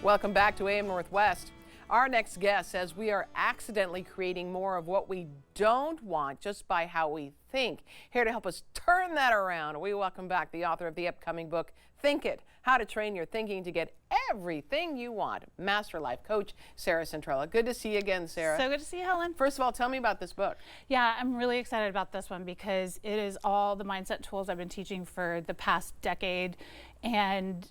Welcome back to AM Northwest. Our next guest says we are accidentally creating more of what we don't want just by how we think. Here to help us turn that around, we welcome back the author of the upcoming book, Think It, How to Train Your Thinking to Get Everything You Want, Master Life Coach Sarah Centrella. Good to see you again, Sarah. So good to see you, Helen. First of all, tell me about this book. Yeah, I'm really excited about this one because it is all the mindset tools I've been teaching for the past decade. And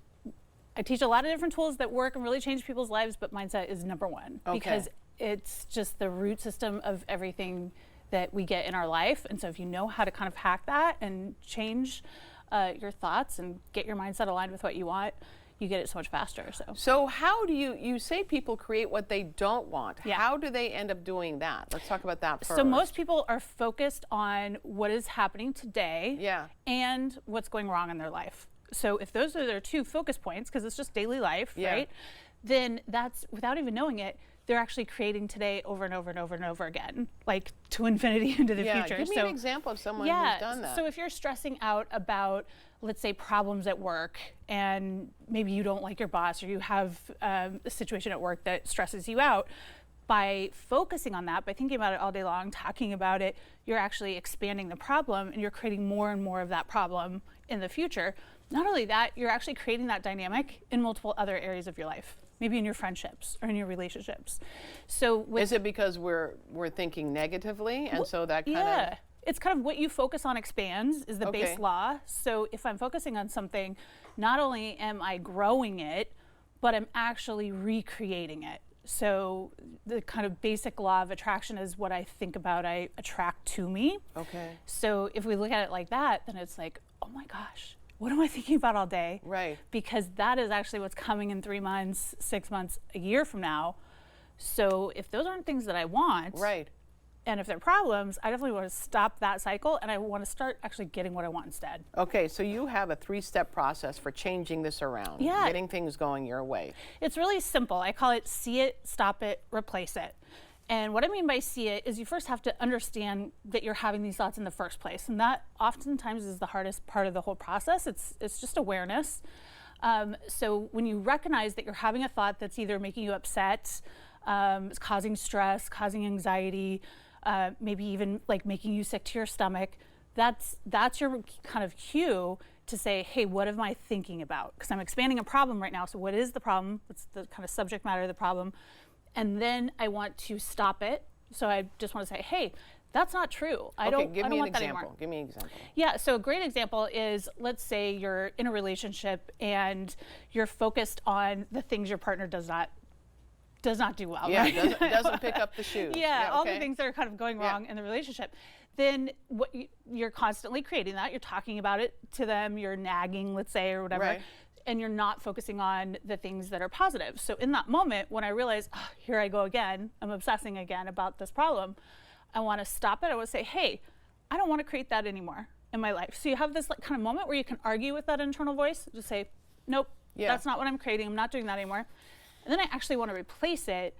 I teach a lot of different tools that work and really change people's lives, but mindset is number one because it's just the root system of everything that we get in our life. And so if you know how to kind of hack that and change your thoughts and get your mindset aligned with what you want, you get it so much faster. So how do you say people create what they don't want? Yeah. How do they end up doing that? Let's talk about that first. So most people are focused on what is happening today and what's going wrong in their life. So if those are their two focus points, because it's just daily life, right? Then that's, without even knowing it, they're actually creating today over and over and over and over again, like to infinity into the future. Give me an example of someone who's done that. So if you're stressing out about, let's say, problems at work, and maybe you don't like your boss or you have a situation at work that stresses you out, by focusing on that, by thinking about it all day long, talking about it, you're actually expanding the problem and you're creating more and more of that problem in the future. Not only that, you're actually creating that dynamic in multiple other areas of your life, maybe in your friendships or in your relationships. So is it because we're thinking negatively, and so that kind of... It's kind of what you focus on expands is the base law. So if I'm focusing on something, not only am I growing it, but I'm actually recreating it. So the kind of basic law of attraction is what I think about, I attract to me. So if we look at it like that, then it's like, oh my gosh, what am I thinking about all day? Right. Because that is actually what's coming in 3 months, 6 months, a year from now. So if those aren't things that I want, and if they're problems, I definitely want to stop that cycle and I want to start actually getting what I want instead. Okay, so you have a 3-step process for changing this around, getting things going your way. It's really simple. I call it see it, stop it, replace it. And what I mean by see it is you first have to understand that you're having these thoughts in the first place. And that oftentimes is the hardest part of the whole process. It's just awareness. So when you recognize that you're having a thought that's either making you upset, it's causing stress, causing anxiety, maybe even like making you sick to your stomach, that's your kind of cue to say, hey, what am I thinking about? Because I'm expanding a problem right now. So what is the problem? What's the kind of subject matter of the problem? And then I want to stop it. So I just want to say, hey, that's not true. I don't want that anymore. Give me an example. Yeah, so a great example is, let's say you're in a relationship and you're focused on the things your partner does not do well. Yeah, doesn't pick up the shoes. All the things that are kind of going wrong in the relationship. Then you're constantly creating that. You're talking about it to them. You're nagging, let's say, or whatever. And you're not focusing on the things that are positive. So in that moment, when I realize, oh, here I go again, I'm obsessing again about this problem, I want to stop it. I want to say, hey, I don't want to create that anymore in my life. So you have this kind of moment where you can argue with that internal voice. Just say, nope, that's not what I'm creating. I'm not doing that anymore. And then I actually want to replace it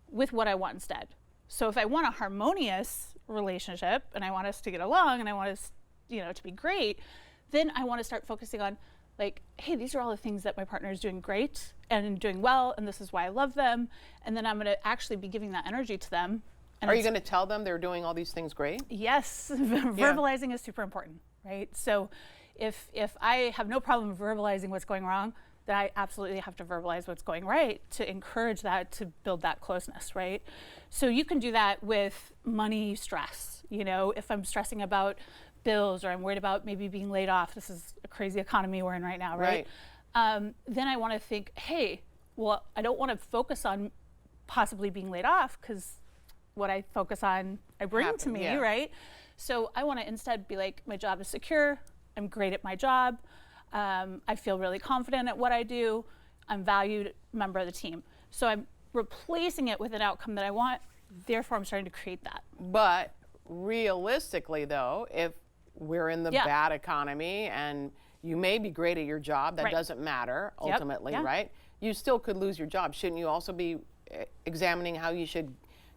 with what I want instead. So if I want a harmonious relationship and I want us to get along and I want us, to be great, then I want to start focusing on, like, hey, these are all the things that my partner is doing great and doing well, and this is why I love them. And then I'm going to actually be giving that energy to them. And are you going to tell them they're doing all these things great? Yes, verbalizing is super important, right? So if I have no problem verbalizing what's going wrong, then I absolutely have to verbalize what's going right to encourage that, to build that closeness, right? So you can do that with money stress. If I'm stressing about bills or I'm worried about maybe being laid off, this is a crazy economy we're in right now, right? Then I want to think, hey, well, I don't want to focus on possibly being laid off because what I focus on, I bring to me, right? So I want to instead be like, my job is secure, I'm great at my job, I feel really confident at what I do, I'm valued member of the team. So I'm replacing it with an outcome that I want, therefore I'm starting to create that. But realistically though, if we're in the bad economy and you may be great at your job, that doesn't matter ultimately, right? You still could lose your job. Shouldn't you also be examining how you should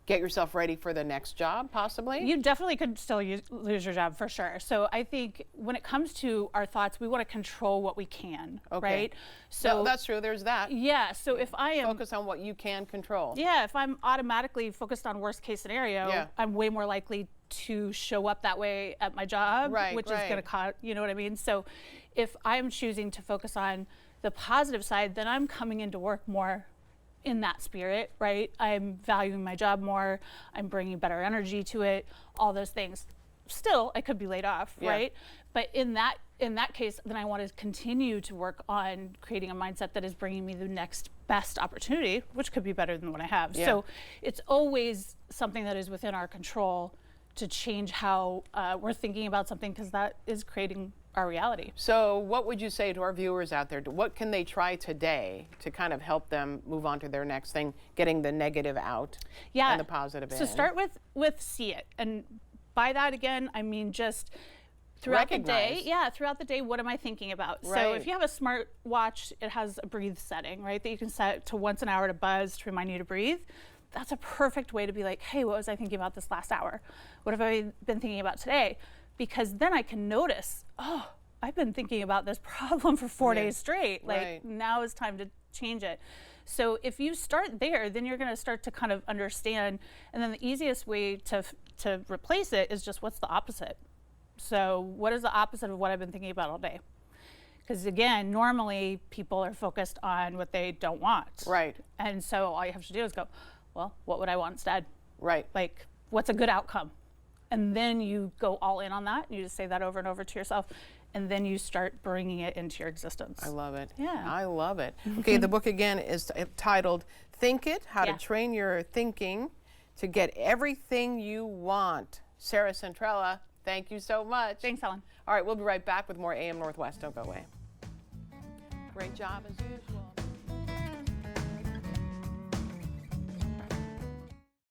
get yourself ready for the next job, possibly? You definitely could still lose your job for sure. So I think when it comes to our thoughts, we want to control what we can, right? So that's true. There's that. Yeah. So if I am focus on what you can control. Yeah. If I'm automatically focused on worst case scenario, I'm way more likely to show up that way at my job, which is going to cause, you know what I mean? So if I'm choosing to focus on the positive side, then I'm coming into work more in that spirit, right? I'm valuing my job more. I'm bringing better energy to it, all those things. Still, I could be laid off, right? But in that case, then I want to continue to work on creating a mindset that is bringing me the next best opportunity, which could be better than what I have. So it's always something that is within our control to change how we're thinking about something, because that is creating our reality. So what would you say to our viewers out there? What can they try today to kind of help them move on to their next thing, getting the negative out and the positive in? So start with see it. And by that, again, I mean just throughout the day. Yeah, throughout the day, what am I thinking about? So if you have a smart watch, it has a breathe setting, right? That you can set to once an hour to buzz to remind you to breathe. That's a perfect way to be like, hey, what was I thinking about this last hour? What have I been thinking about today? Because then I can notice, oh, I've been thinking about this problem for 4 days straight. Like now is time to change it. So if you start there, then you're going to start to kind of understand. And then the easiest way to replace it is just what's the opposite. So what is the opposite of what I've been thinking about all day? Because again, normally people are focused on what they don't want. And so all you have to do is go, well, what would I want instead? Like, what's a good outcome? And then you go all in on that, and you just say that over and over to yourself, and then you start bringing it into your existence. I love it. Yeah. I love it. Okay, the book again is titled Think It, How to Train Your Thinking to Get Everything You Want. Sarah Centrella, thank you so much. Thanks, Helen. All right, we'll be right back with more AM Northwest. Don't go away. Great job as usual.